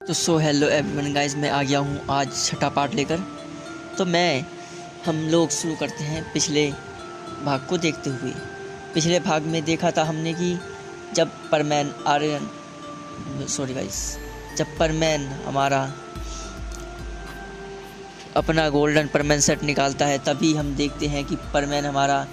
तो hello everyone guys, मैं आ गया हूँ आज छठा पार्ट लेकर। तो हम लोग शुरू करते हैं पिछले भाग को देखते हुए। पिछले भाग में देखा था हमने कि जब परमैन हमारा अपना गोल्डन परमैन सेट निकालता है, तभी हम देखते हैं कि परमैन हमारा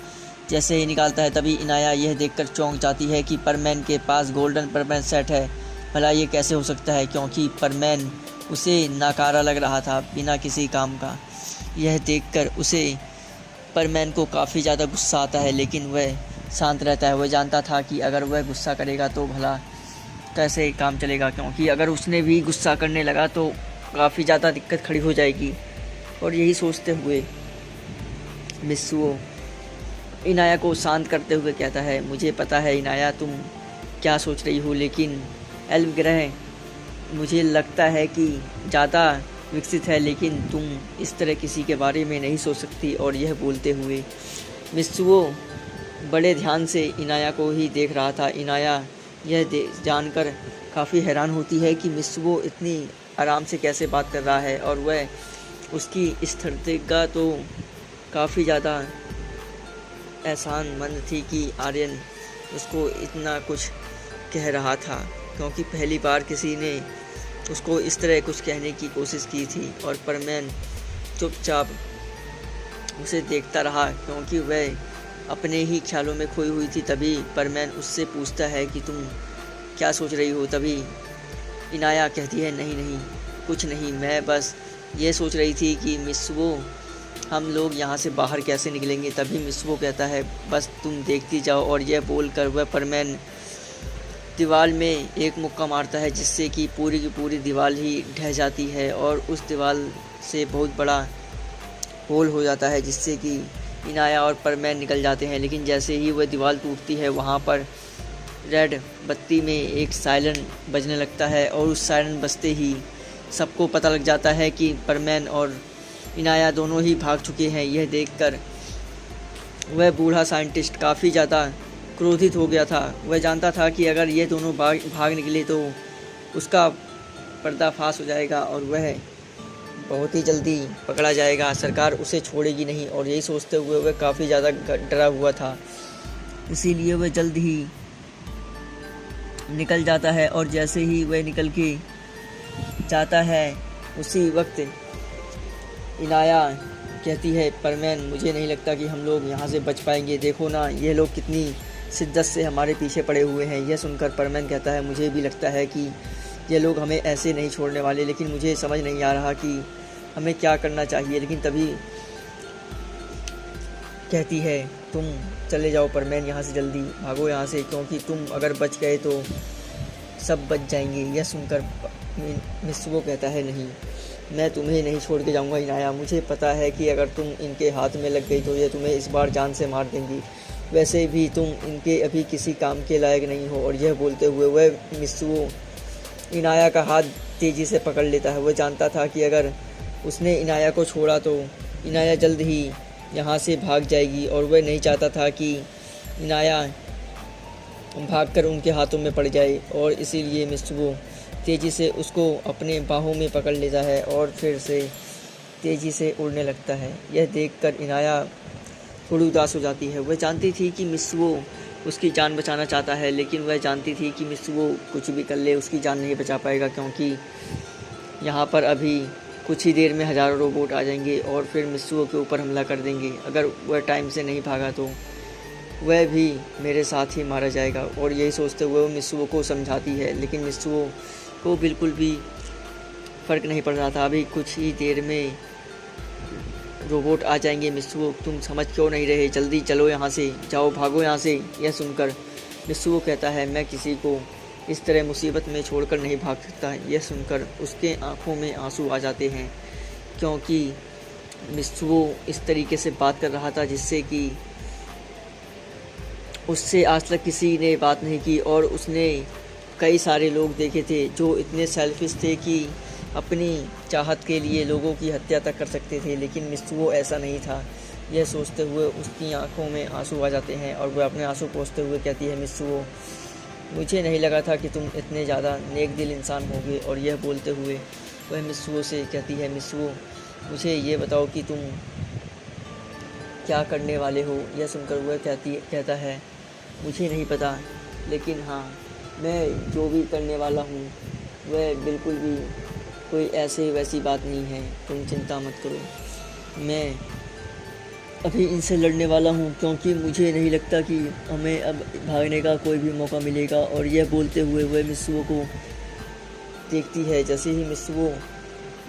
जैसे ही निकालता है तभी इनाया यह देखकर चौंक जाती है कि परमैन के पास गोल्डन परमैन सेट है। भला ये कैसे हो सकता है, क्योंकि परमैन उसे नाकारा लग रहा था बिना किसी काम का। यह देखकर उसे परमैन को काफ़ी ज़्यादा गुस्सा आता है, लेकिन वह शांत रहता है। वह जानता था कि अगर वह गुस्सा करेगा तो भला कैसे काम चलेगा, क्योंकि अगर उसने भी गुस्सा करने लगा तो काफ़ी ज़्यादा दिक्कत खड़ी हो जाएगी। और यही सोचते हुए मित्सुओ इनाया को शांत करते हुए कहता है, मुझे पता है इनाया तुम क्या सोच रही हो, लेकिन एल्फ ग्रह मुझे लगता है कि ज़्यादा विकसित है, लेकिन तुम इस तरह किसी के बारे में नहीं सोच सकती। और यह बोलते हुए मित्सुओ बड़े ध्यान से इनाया को ही देख रहा था। इनाया यह जानकर काफ़ी हैरान होती है कि मित्सुओ इतनी आराम से कैसे बात कर रहा है, और वह उसकी स्थिरता तो काफ़ी ज़्यादा एहसानमंद थी कि आर्यन उसको इतना कुछ कह रहा था, क्योंकि पहली बार किसी ने उसको इस तरह कुछ कहने की कोशिश की थी। और परमैन चुपचाप उसे देखता रहा, क्योंकि वह अपने ही ख्यालों में खोई हुई थी। तभी परमैन उससे पूछता है कि तुम क्या सोच रही हो। तभी इनाया कहती है, नहीं कुछ नहीं, मैं बस ये सोच रही थी कि मित्सुओ हम लोग यहाँ से बाहर कैसे निकलेंगे। तभी मित्सुओ कहता है, बस तुम देखती जाओ। और यह बोलकर वह परमैन दीवार में एक मुक्का मारता है, जिससे कि पूरी की पूरी दीवार ही ढह जाती है, और उस दीवार से बहुत बड़ा होल हो जाता है, जिससे कि इनाया और परमैन निकल जाते हैं। लेकिन जैसे ही वह दीवार टूटती है, वहाँ पर रेड बत्ती में एक सायरन बजने लगता है, और उस सायरन बजते ही सबको पता लग जाता है कि परमैन और इनाया दोनों ही भाग चुके हैं। यह देखकर वह बूढ़ा साइंटिस्ट काफ़ी ज़्यादा क्रोधित हो गया था। वह जानता था कि अगर ये दोनों भाग निकले तो उसका पर्दाफाश हो जाएगा और वह बहुत ही जल्दी पकड़ा जाएगा, सरकार उसे छोड़ेगी नहीं। और यही सोचते हुए वह काफ़ी ज़्यादा डरा हुआ था, इसीलिए वह जल्द ही निकल जाता है। और जैसे ही वह निकल के जाता है, उसी वक्त इनाया कहती है, परमैन मुझे नहीं लगता कि हम लोग यहाँ से बच पाएंगे। देखो ना, ये लोग कितनी शिद्दत से हमारे पीछे पड़े हुए हैं। यह सुनकर परमैन कहता है, मुझे भी लगता है कि ये लोग हमें ऐसे नहीं छोड़ने वाले, लेकिन मुझे समझ नहीं आ रहा कि हमें क्या करना चाहिए। लेकिन तभी कहती है, तुम चले जाओ परमैन, यहाँ से जल्दी भागो यहाँ से, क्योंकि तुम अगर बच गए तो सब बच जाएंगे। यह सुनकर मित्सुओ कहता है, नहीं, मैं तुम्हें नहीं छोड़ के जाऊँगा इनाया। मुझे पता है कि अगर तुम इनके हाथ में लग गई तो ये तुम्हें इस बार जान से मार देंगी। वैसे भी तुम इनके अभी किसी काम के लायक नहीं हो। और यह बोलते हुए वह मित्सुओ इनाया का हाथ तेज़ी से पकड़ लेता है। वह जानता था कि अगर उसने इनाया को छोड़ा तो इनाया जल्द ही यहाँ से भाग जाएगी, और वह नहीं चाहता था कि इनाया भागकर उनके हाथों में पड़ जाए। और इसीलिए मित्सुओ तेज़ी से उसको अपने बाहों में पकड़ लेता है और फिर से तेज़ी से उड़ने लगता है। यह देखकर इनाया थोड़ी उदास हो जाती है। वह जानती थी कि मित्सुओ उसकी जान बचाना चाहता है, लेकिन वह जानती थी कि मित्सुओ कुछ भी कर ले उसकी जान नहीं बचा पाएगा, क्योंकि यहाँ पर अभी कुछ ही देर में हज़ारों रोबोट आ जाएंगे और फिर मित्सुओ के ऊपर हमला कर देंगे। अगर वह टाइम से नहीं भागा तो वह भी मेरे साथ ही मारा जाएगा। और यही सोचते हुए वो मित्सुओ को समझाती है, लेकिन मित्सुओ को बिल्कुल भी फ़र्क नहीं पड़ रहा था। अभी कुछ ही देर में रोबोट आ जाएंगे। मित्सुओ तुम समझ क्यों नहीं रहे, जल्दी चलो यहाँ से, जाओ भागो यहाँ से। यह सुनकर मित्सुओ कहता है, मैं किसी को इस तरह मुसीबत में छोड़कर नहीं भाग सकता। यह सुनकर उसके आंखों में आंसू आ जाते हैं, क्योंकि मित्सुओ इस तरीके से बात कर रहा था जिससे कि उससे आज तक किसी ने बात नहीं की। और उसने कई सारे लोग देखे थे जो इतने सेल्फिश थे कि अपनी चाहत के लिए लोगों की हत्या तक कर सकते थे, लेकिन मित्सुओ ऐसा नहीं था। यह सोचते हुए उसकी आंखों में आंसू आ जाते हैं और वह अपने आंसू पोंछते हुए कहती है, मित्सुओ मुझे नहीं लगा था कि तुम इतने ज़्यादा नेक दिल इंसान होगे। और यह बोलते हुए वह मित्सुओ से कहती है, मित्सुओ मुझे ये बताओ कि तुम क्या करने वाले हो। यह सुनकर वह कहता है, मुझे नहीं पता, लेकिन हाँ, मैं जो भी करने वाला हूँ वह बिल्कुल भी कोई ऐसे वैसी बात नहीं है, तुम चिंता मत करो। मैं अभी इनसे लड़ने वाला हूँ, क्योंकि मुझे नहीं लगता कि हमें अब भागने का कोई भी मौका मिलेगा। और यह बोलते हुए वह मित्सुओ को देखती है। जैसे ही मित्सुओ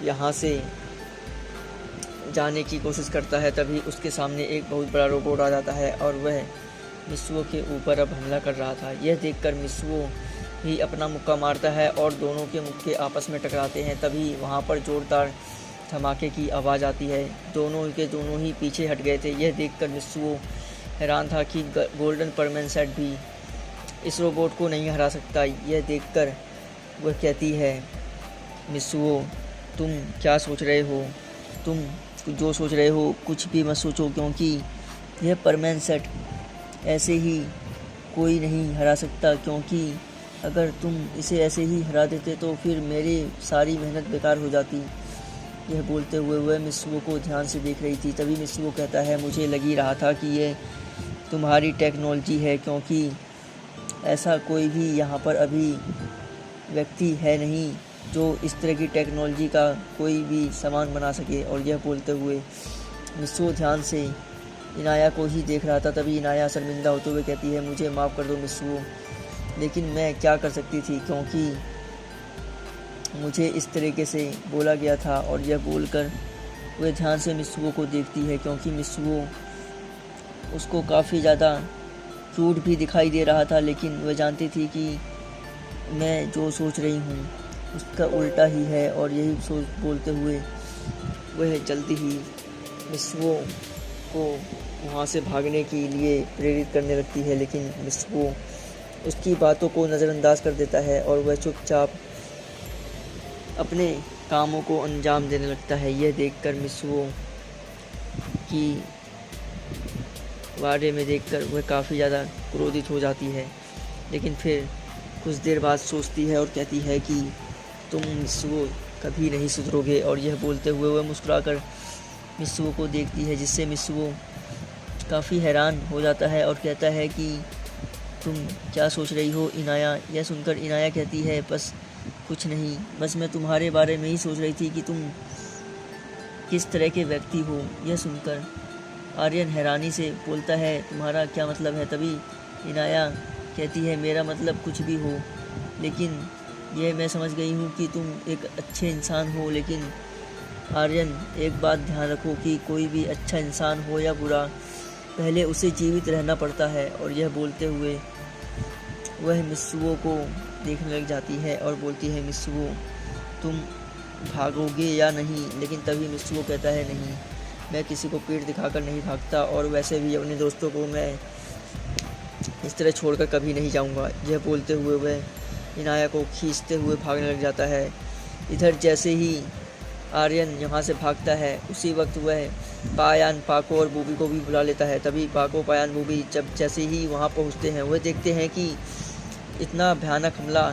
यहाँ से जाने की कोशिश करता है, तभी उसके सामने एक बहुत बड़ा रोबोट आ जाता है और वह मित्सुओ के ऊपर अब हमला कर रहा था। यह देखकर मित्सुओ भी अपना मुक्का मारता है और दोनों के मुक्के आपस में टकराते हैं। तभी वहाँ पर जोरदार धमाके की आवाज़ आती है। दोनों के दोनों ही पीछे हट गए थे। यह देखकर मित्सुओ हैरान था कि गोल्डन परमैन सेट भी इस रोबोट को नहीं हरा सकता। यह देखकर वह कहती है, मित्सुओ तुम क्या सोच रहे हो? तुम जो सोच रहे हो कुछ भी मत सोचो, क्योंकि यह परमैन सेट ऐसे ही कोई नहीं हरा सकता। क्योंकि अगर तुम इसे ऐसे ही हरा देते तो फिर मेरी सारी मेहनत बेकार हो जाती। यह बोलते हुए वह मित्सुओ को ध्यान से देख रही थी। तभी मित्सुओ कहता है, मुझे लग ही रहा था कि यह तुम्हारी टेक्नोलॉजी है, क्योंकि ऐसा कोई भी यहाँ पर अभी व्यक्ति है नहीं जो इस तरह की टेक्नोलॉजी का कोई भी सामान बना सके। और यह बोलते हुए मित्सुओ ध्यान से इनाया को ही देख रहा था। तभी इनाया शर्मिंदा होते हुए कहती है, मुझे माफ़ कर दो मित्सुओ, लेकिन मैं क्या कर सकती थी, क्योंकि मुझे इस तरीके से बोला गया था। और यह बोलकर वह ध्यान से मित्सुओ को देखती है, क्योंकि मित्सुओ उसको काफ़ी ज़्यादा क्यूट भी दिखाई दे रहा था, लेकिन वह जानती थी कि मैं जो सोच रही हूँ उसका उल्टा ही है। और यही सोच बोलते हुए वह जल्दी ही मित्सुओ को वहाँ से भागने के लिए प्रेरित करने लगती है, लेकिन मित्सुओ उसकी बातों को नज़रअंदाज कर देता है और वह चुपचाप अपने कामों को अंजाम देने लगता है। यह देखकर मित्सुओ की बारे में देखकर वह काफ़ी ज़्यादा क्रोधित हो जाती है, लेकिन फिर कुछ देर बाद सोचती है और कहती है कि तुम मित्सुओ कभी नहीं सुधरोगे। और यह बोलते हुए वह मुस्कुराकर मित्सुओ को देखती है, जिससे मित्सुओ काफ़ी हैरान हो जाता है और कहता है कि तुम क्या सोच रही हो इनाया? यह सुनकर इनाया कहती है, बस कुछ नहीं, बस मैं तुम्हारे बारे में ही सोच रही थी कि तुम किस तरह के व्यक्ति हो। यह सुनकर आर्यन हैरानी से बोलता है, तुम्हारा क्या मतलब है? तभी इनाया कहती है, मेरा मतलब कुछ भी हो, लेकिन यह मैं समझ गई हूँ कि तुम एक अच्छे इंसान हो। लेकिन आर्यन एक बात ध्यान रखो कि कोई भी अच्छा इंसान हो या बुरा, पहले उसे जीवित रहना पड़ता है। और यह बोलते हुए वह मित्सुओ को देखने लग जाती है और बोलती है, मित्सुओ तुम भागोगे या नहीं? लेकिन तभी मित्सुओ कहता है, नहीं, मैं किसी को पीठ दिखाकर नहीं भागता, और वैसे भी अपने दोस्तों को मैं इस तरह छोड़कर कभी नहीं जाऊंगा। यह बोलते हुए वह इनाया को खींचते हुए भागने लग जाता है। इधर जैसे ही आर्यन यहाँ से भागता है, उसी वक्त वह पायान, पाको और बूबी को भी बुला लेता है। तभी पाको, पायान, बूबी जैसे ही वहाँ पहुँचते हैं, वह देखते हैं कि इतना भयानक हमला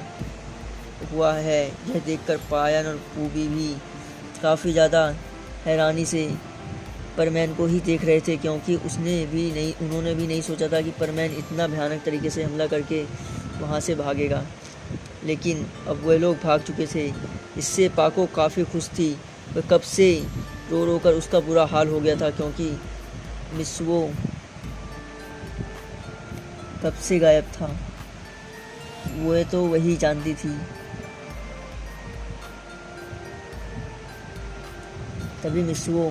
हुआ है। यह देखकर पायान और बूबी भी काफ़ी ज़्यादा हैरानी से परमैन को ही देख रहे थे, क्योंकि उन्होंने भी नहीं सोचा था कि परमैन इतना भयानक तरीके से हमला करके वहाँ से भागेगा। लेकिन अब वह लोग भाग चुके थे। इससे पाको काफ़ी खुश थी। वह कब से रो रो कर उसका बुरा हाल हो गया था, क्योंकि मित्सुओ कब से गायब था, वह तो वही जानती थी। तभी मित्सुओ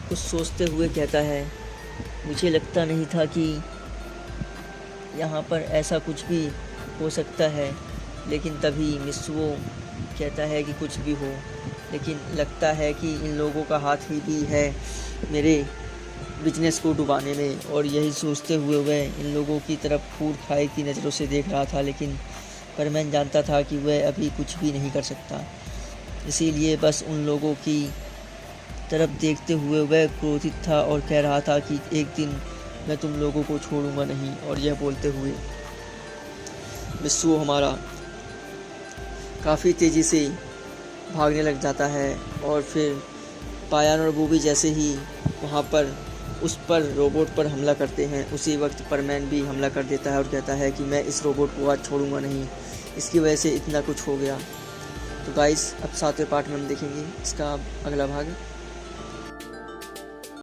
कुछ सोचते हुए कहता है, मुझे लगता नहीं था कि यहाँ पर ऐसा कुछ भी हो सकता है। लेकिन तभी मित्सुओ कहता है कि कुछ भी हो, लेकिन लगता है कि इन लोगों का हाथ ही भी है मेरे बिजनेस को डुबाने में। और यही सोचते हुए वह इन लोगों की तरफ फूट खाए की नज़रों से देख रहा था, लेकिन परमैन जानता था कि वह अभी कुछ भी नहीं कर सकता। इसीलिए बस उन लोगों की तरफ देखते हुए वह क्रोधित था और कह रहा था कि एक दिन मैं तुम लोगों को छोड़ूंगा नहीं। और यह बोलते हुए मिस्सू हमारा काफ़ी तेज़ी से भागने लग जाता है और फिर पायान और बूबी जैसे ही वहाँ पर उस पर रोबोट पर हमला करते हैं, उसी वक्त परमैन भी हमला कर देता है और कहता है कि मैं इस रोबोट को आज छोड़ूंगा नहीं, इसकी वजह से इतना कुछ हो गया। तो गाइस अब 7वें पार्ट में हम देखेंगे इसका अगला भाग।